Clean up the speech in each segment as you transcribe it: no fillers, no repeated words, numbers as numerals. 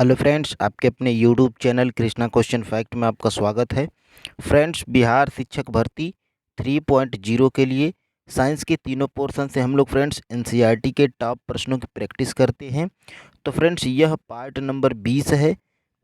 Hello friends, आपके अपने YouTube channel Krishna question fact में आपका स्वागत है। फ्रेंड्स, बिहार शिक्षक भर्ती 3.0 के लिए साइंस के तीनों पोर्शन से हम लोग फ्रेंड्स एनसीईआरटी के टॉप प्रश्नों की प्रैक्टिस करते हैं। तो फ्रेंड्स, यह पार्ट नंबर 20 है।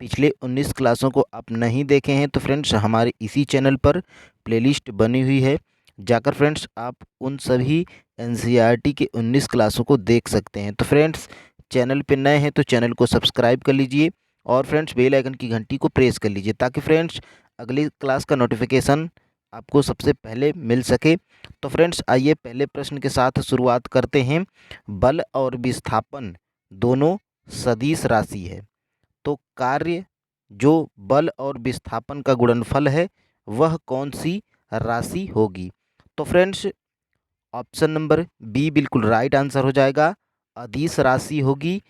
पिछले 19 क्लासों को आप नहीं देखे हैं तो फ्रेंड्स हमारे इसी चैनल पर प्लेलिस्ट बनी हुई है, जाकर फ्रेंड्स आप उन सभी एनसीईआरटी के 19 क्लासों को देख सकते हैं। तो फ्रेंड्स, चैनल पे नए हैं तो चैनल को सब्सक्राइब कर लीजिए और फ्रेंड्स बेल आइकन की घंटी को प्रेस कर लीजिए ताकि फ्रेंड्स अगली क्लास का नोटिफिकेशन आपको सबसे पहले मिल सके। तो फ्रेंड्स, आइए पहले प्रश्न के साथ शुरुआत करते हैं। बल और विस्थापन दोनों सदिश राशि है, तो कार्य जो बल और विस्थापन का गुणनफल है वह कौन सी राशि होगी? तो फ्रेंड्स, ऑप्शन नंबर बी बिल्कुल राइट आंसर हो जाएगा, अदिश राशि होगी।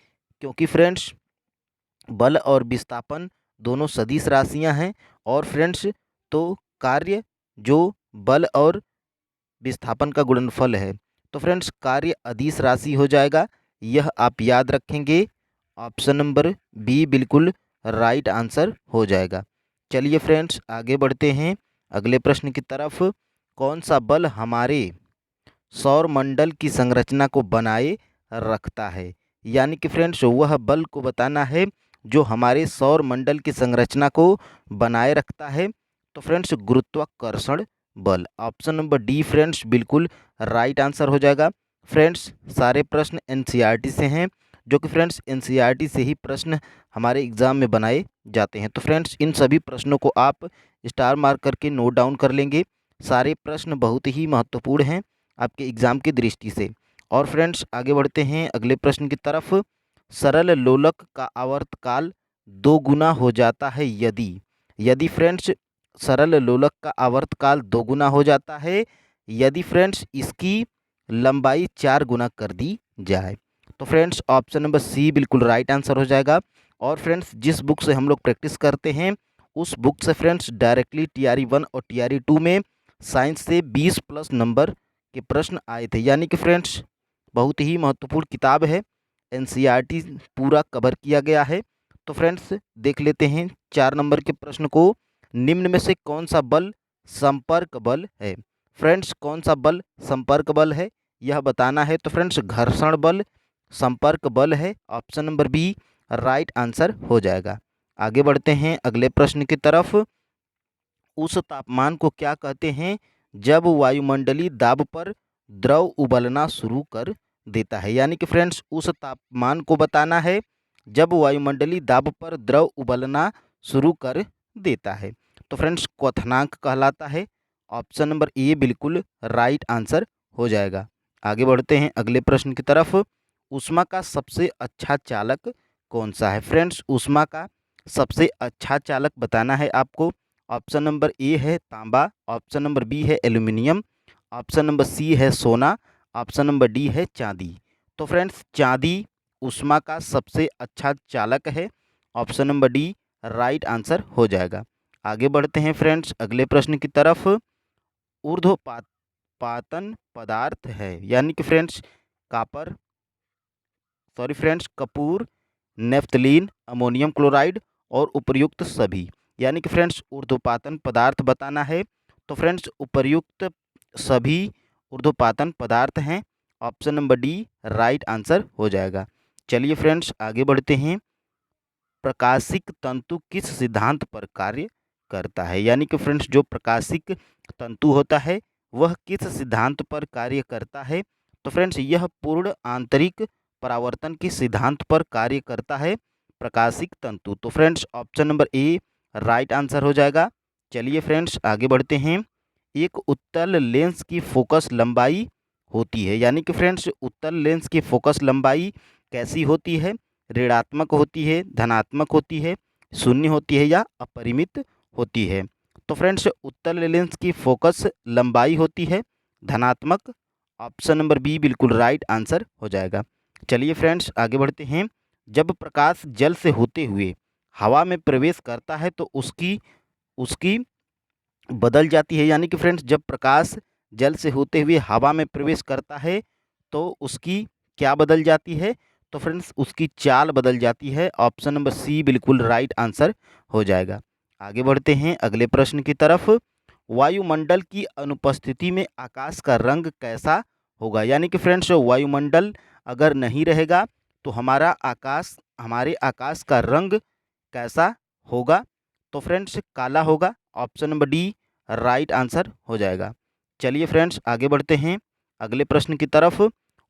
क्योंकि फ्रेंड्स बल और विस्थापन दोनों सदिश राशियां हैं और फ्रेंड्स तो कार्य जो बल और विस्थापन का गुणनफल है, तो फ्रेंड्स कार्य अदिश राशि हो जाएगा। यह आप याद रखेंगे। ऑप्शन नंबर बी बिल्कुल राइट आंसर हो जाएगा। चलिए फ्रेंड्स आगे बढ़ते हैं अगले प्रश्न की तरफ। कौन सा बल हमारे सौर मंडल की संरचना को बनाए रखता है? यानी कि फ्रेंड्स वह बल को बताना है जो हमारे सौर मंडल की संरचना को बनाए रखता है। तो फ्रेंड्स गुरुत्वाकर्षण बल, ऑप्शन नंबर डी फ्रेंड्स बिल्कुल राइट आंसर हो जाएगा। फ्रेंड्स सारे प्रश्न एनसीईआरटी से हैं, जो कि फ्रेंड्स एनसीईआरटी से ही प्रश्न हमारे एग्ज़ाम में बनाए जाते हैं। तो फ्रेंड्स इन सभी प्रश्नों को आप स्टार मार्क करके नोट डाउन कर लेंगे। सारे प्रश्न बहुत ही महत्वपूर्ण हैं आपके एग्ज़ाम की दृष्टि से। और फ्रेंड्स आगे बढ़ते हैं अगले प्रश्न की तरफ। सरल लोलक का आवर्तकाल 2 गुना हो जाता है यदि यदि फ्रेंड्स सरल लोलक का आवर्तकाल 2 गुना हो जाता है यदि फ्रेंड्स इसकी लंबाई 4 गुना कर दी जाए। तो फ्रेंड्स ऑप्शन नंबर सी बिल्कुल राइट आंसर हो जाएगा। और फ्रेंड्स जिस बुक से हम लोग प्रैक्टिस करते हैं उस बुक से फ्रेंड्स डायरेक्टली TRE 1 और TRE 2 में साइंस से 20+ नंबर के प्रश्न आए थे। यानी कि फ्रेंड्स बहुत ही महत्वपूर्ण किताब है, एनसीईआरटी पूरा कवर किया गया है। तो फ्रेंड्स देख लेते हैं 4 नंबर के प्रश्न को। निम्न में से कौन सा बल संपर्क बल है? फ्रेंड्स कौन सा बल संपर्क बल है यह बताना है। तो फ्रेंड्स घर्षण बल संपर्क बल है, option number B right answer हो जाएगा। आगे बढ़ते हैं अगले प्रश्न की तरफ। उस तापमान को क्या कहते हैं जब वायुमंडलीय दाब पर द्रव उबलना शुरू कर देता है? यानी कि फ्रेंड्स उस तापमान को बताना है जब वायुमंडलीय दाब पर द्रव उबलना शुरू कर देता है। तो फ्रेंड्स क्वथनांक कहलाता है, ऑप्शन नंबर ए बिल्कुल राइट आंसर हो जाएगा। आगे बढ़ते हैं अगले प्रश्न की तरफ। ऊष्मा का सबसे अच्छा चालक कौन सा है? फ्रेंड्स ऊष्मा का सबसे अच्छा चालक बताना है आपको। ऑप्शन नंबर ए है तांबा, ऑप्शन नंबर बी है एल्यूमिनियम, ऑप्शन नंबर सी है सोना, ऑप्शन नंबर डी है चांदी। तो फ्रेंड्स चांदी ऊष्मा का सबसे अच्छा चालक है, option number D right answer हो जाएगा। आगे बढ़ते हैं फ्रेंड्स अगले प्रश्न की तरफ। ऊर्ध्वपातन पदार्थ है, यानी कि friends copper sorry friends Kapoor, naphthalene, ammonium chloride और उपर्युक्त सभी। यानी कि फ्रेंड्स ऊर्ध्वपातन पदार्थ बताना है। तो फ्रेंड्स उपर्युक्त सभी ऊर्ध्वपातन पदार्थ हैं, option number D right answer हो जाएगा। चलिए फ्रेंड्स आगे बढ़ते हैं। प्रकाशिक तंतु किस सिद्धांत पर कार्य करता है? यानी कि फ्रेंड्स जो प्रकाशिक तंतु होता है वह किस सिद्धांत पर कार्य करता है? तो फ्रेंड्स यह पूर्ण आंतरिक परावर्तन के सिद्धांत पर कार्य करता है प्रकाशिक तंतु। तो friends option number A right answer हो जाएगा। चलिए फ्रेंड्स आगे बढ़ते हैं। एक उत्तल लेंस की फोकस लंबाई होती है, यानी कि फ्रेंड्स उत्तल लेंस की फोकस लंबाई कैसी होती है? ऋणात्मक होती है, धनात्मक होती है, शून्य होती है या अपरिमित होती है? तो फ्रेंड्स उत्तल लेंस की फोकस लंबाई होती है धनात्मक, ऑप्शन नंबर बी बिल्कुल राइट आंसर हो जाएगा। चलिए फ्रेंड्स आगे बढ़ते हैं। जब प्रकाश जल से होते हुए हवा में प्रवेश करता है तो उसकी उसकी बदल जाती है। यानी कि फ्रेंड्स जब प्रकाश जल से होते हुए हवा में प्रवेश करता है तो उसकी क्या बदल जाती है? तो फ्रेंड्स उसकी चाल बदल जाती है। ऑप्शन नंबर सी बिल्कुल राइट आंसर हो जाएगा। आगे बढ़ते हैं अगले प्रश्न की तरफ। वायुमंडल की अनुपस्थिति में आकाश का रंग कैसा होगा? यानी कि फ्रेंड्स वायुमंडल अगर नहीं रहेगा तो हमारे आकाश का रंग कैसा होगा? तो फ्रेंड्स काला होगा। Option number D right answer हो जाएगा। चलिए फ्रेंड्स आगे बढ़ते हैं अगले प्रश्न की तरफ।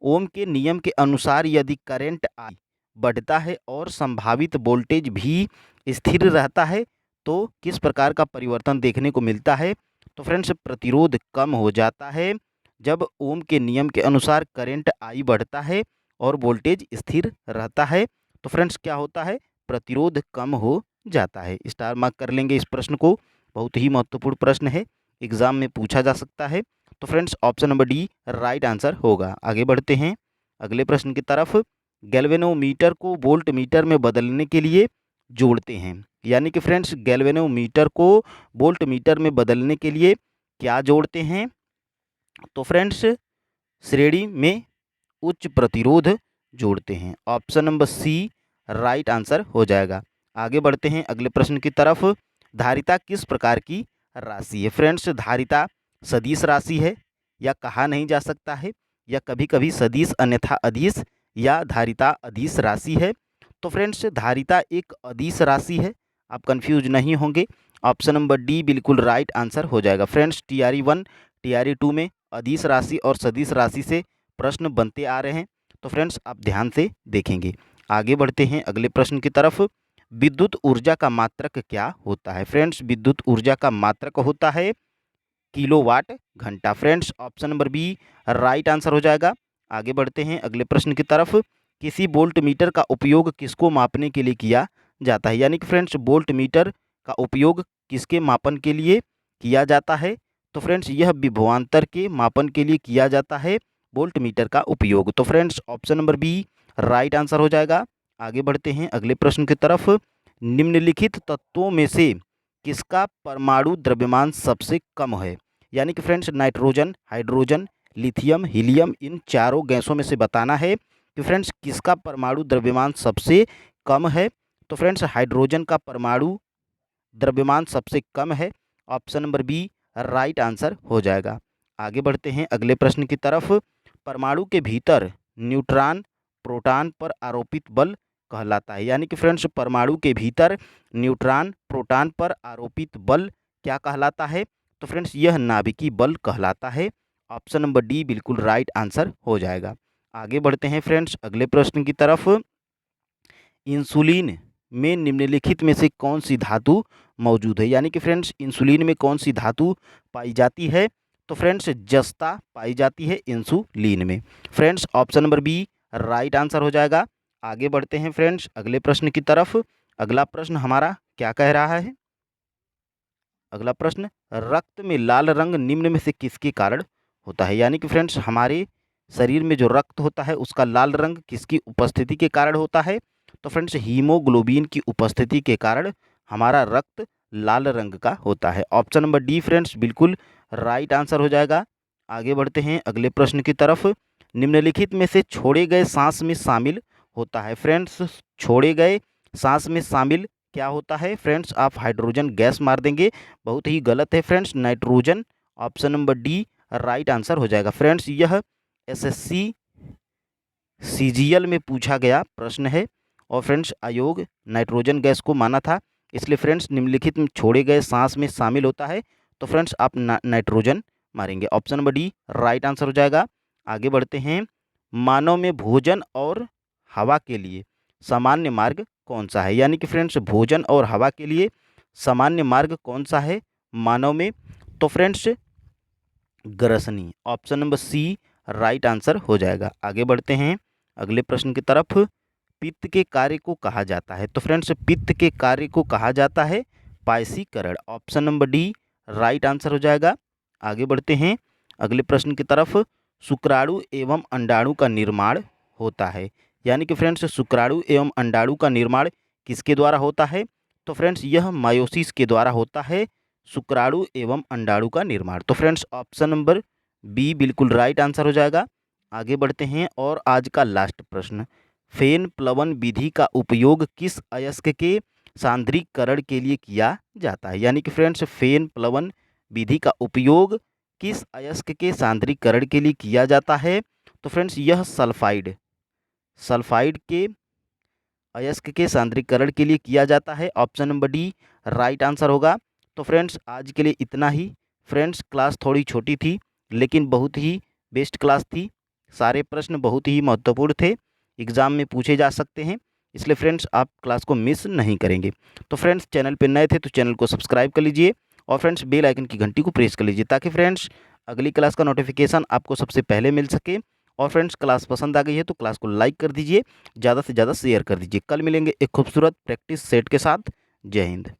ओम के नियम के अनुसार यदि करंट आई बढ़ता है और संभावित वोल्टेज भी स्थिर रहता है तो किस प्रकार का परिवर्तन देखने को मिलता है? तो फ्रेंड्स प्रतिरोध कम हो जाता है जब ओम के नियम के अनुसार करंट आई बढ़ता है और वोल्टेज स्थिर रहता है। तो फ्रेंड्स क्या होता है? प्रतिरोध कम हो जाता है। स्टार मार्क कर लेंगे इस प्रश्न को, बहुत ही महत्वपूर्ण प्रश्न है, एग्जाम में पूछा जा सकता है। तो friends option number D right answer होगा। आगे बढ़ते हैं अगले प्रश्न की तरफ। गैल्वेनोमीटर को वोल्ट मीटर में बदलने के लिए जोड़ते हैं। यानी कि फ्रेंड्स गैल्वेनोमीटर को वोल्ट मीटर में बदलने के लिए क्या जोड़ते हैं? तो फ्रेंड्स श्रेणी में उच्च प्रतिरोध जोड़ते हैं। Option number C right answer हो जाएगा। आगे बढ़ते हैं अगले प्रश्न की तरफ। धारिता किस प्रकार की राशि है? फ्रेंड्स धारिता सदिश राशि है या कहा नहीं जा सकता है, या कभी कभी सदिश अन्यथा अदिश या धारिता अदिश राशि है। तो फ्रेंड्स धारिता एक अदिश राशि है, आप कंफ्यूज नहीं होंगे। ऑप्शन नंबर डी बिल्कुल राइट आंसर हो जाएगा। फ्रेंड्स टीआरई 1 टीआरई 2 में अदिश राशि और सदिश राशि से प्रश्न बनते आ रहे हैं, तो फ्रेंड्स आप ध्यान से देखेंगे। आगे बढ़ते हैं अगले प्रश्न की तरफ। विद्युत ऊर्जा का मात्रक क्या होता है? फ्रेंड्स विद्युत ऊर्जा का मात्रक होता है किलोवाट घंटा। Friends option number B right answer हो जाएगा। आगे बढ़ते हैं अगले प्रश्न की तरफ। किसी वोल्ट मीटर का उपयोग किसको मापने के लिए किया जाता है? यानी कि फ्रेंड्स वोल्ट मीटर का उपयोग किसके मापन के लिए किया जाता है? तो फ्रेंड्स यह विभवांतर के मापन के लिए किया जाता है वोल्ट मीटर का उपयोग। तो friends option number B right answer हो जाएगा। आगे बढ़ते हैं अगले प्रश्न की तरफ। निम्नलिखित तत्वों में से किसका परमाणु द्रव्यमान सबसे कम है? यानी कि friends nitrogen, hydrogen, lithium, helium, इन चारों गैसों में से बताना है कि फ्रेंड्स किसका परमाणु द्रव्यमान सबसे कम है। तो फ्रेंड्स हाइड्रोजन का परमाणु द्रव्यमान सबसे कम है। Option number B right answer हो जाएगा। आगे बढ़ते हैं अगले प्रश्न की तरफ। परमाणु के भीतर न्यूट्रॉन प्रोटॉन पर आरोपित बल कहलाता है। यानी कि फ्रेंड्स परमाणु के भीतर न्यूट्रॉन प्रोटॉन पर आरोपित बल क्या कहलाता है? तो फ्रेंड्स यह नाभिकीय बल कहलाता है। ऑप्शन नंबर डी बिल्कुल राइट आंसर हो जाएगा। आगे बढ़ते हैं फ्रेंड्स अगले प्रश्न की तरफ। इंसुलिन में निम्नलिखित में से कौन सी धातु मौजूद है? यानी कि फ्रेंड्स इंसुलिन में कौन सी धातु पाई जाती है? तो फ्रेंड्स जस्ता पाई जाती है इंसुलिन में। Friends option number B right answer हो जाएगा। आगे बढ़ते हैं फ्रेंड्स अगले प्रश्न की तरफ। अगला प्रश्न हमारा क्या कह रहा है? अगला प्रश्न, रक्त में लाल रंग निम्न में से किसके कारण होता है? यानी कि फ्रेंड्स हमारे शरीर में जो रक्त होता है उसका लाल रंग किसकी उपस्थिति के कारण होता है? तो फ्रेंड्स हीमोग्लोबिन की उपस्थिति के कारण हमारा रक्त लाल रंग का होता है। ऑप्शन नंबर डी फ्रेंड्स बिल्कुल राइट आंसर हो जाएगा। आगे बढ़ते हैं अगले प्रश्न की तरफ। निम्नलिखित में से छोड़े गए सांस में शामिल होता है? फ्रेंड्स छोड़े गए सांस में शामिल क्या होता है? फ्रेंड्स आप हाइड्रोजन गैस मार देंगे, बहुत ही गलत है friends, nitrogen. Option number D right answer हो जाएगा। फ्रेंड्स यह एसएससी सीजीएल में पूछा गया प्रश्न है और फ्रेंड्स आयोग नाइट्रोजन गैस को माना था, इसलिए फ्रेंड्स निम्नलिखित में छोड़े गए सांस में शामिल होता है, तो फ्रेंड्स आप नाइट्रोजन मारेंगे। Option number D right answer हो जाएगा। आगे बढ़ते हैं। मानव में भोजन और हवा के लिए सामान्य मार्ग कौन सा है? यानी कि फ्रेंड्स भोजन और हवा के लिए सामान्य मार्ग कौन सा है मानव में? तो फ्रेंड्स ग्रसनी। Option number C right answer हो जाएगा। आगे बढ़ते हैं अगले प्रश्न की तरफ। पित्त के कार्य को कहा जाता है? तो फ्रेंड्स पित्त के कार्य को कहा जाता है पायसीकरण। Option number D right answer हो जाएगा। आगे बढ़ते हैं अगले प्रश्न की तरफ। शुक्राणु एवं अंडाणु का निर्माण होता है? यानी कि फ्रेंड्स शुक्राणु एवं अंडाणु का निर्माण किसके द्वारा होता है? तो फ्रेंड्स यह मायोसिस के द्वारा होता है शुक्राणु एवं अंडाणु का निर्माण। तो फ्रेंड्स ऑप्शन नंबर बी बिल्कुल राइट आंसर हो जाएगा। आगे बढ़ते हैं और आज का लास्ट प्रश्न, फेन प्लवन विधि का उपयोग किस अयस्क के सांद्रीकरण के लिए किया जाता है। यानी कि फ्रेंड्स फेन प्लवन विधि का उपयोग किस अयस्क के सांद्रीकरण के लिए किया जाता है। तो फ्रेंड्स यह सल्फाइड के अयस्क के सांद्रीकरण के लिए किया जाता है। Option number D right answer होगा। तो फ्रेंड्स आज के लिए इतना ही। फ्रेंड्स क्लास थोड़ी छोटी थी लेकिन बहुत ही बेस्ट क्लास थी। सारे प्रश्न बहुत ही महत्वपूर्ण थे, एग्ज़ाम में पूछे जा सकते हैं, इसलिए फ्रेंड्स आप क्लास को मिस नहीं करेंगे। तो फ्रेंड्स चैनल पर नए थे तो चैनल को सब्सक्राइब कर लीजिए और फ्रेंड्स बेल आइकन की घंटी को प्रेस कर लीजिए ताकि फ्रेंड्स अगली क्लास का नोटिफिकेशन आपको सबसे पहले मिल सके। और फ्रेंड्स क्लास पसंद आ गई है तो क्लास को लाइक कर दीजिए, ज़्यादा से ज़्यादा शेयर कर दीजिए। कल मिलेंगे एक खूबसूरत प्रैक्टिस सेट के साथ। जय हिंद।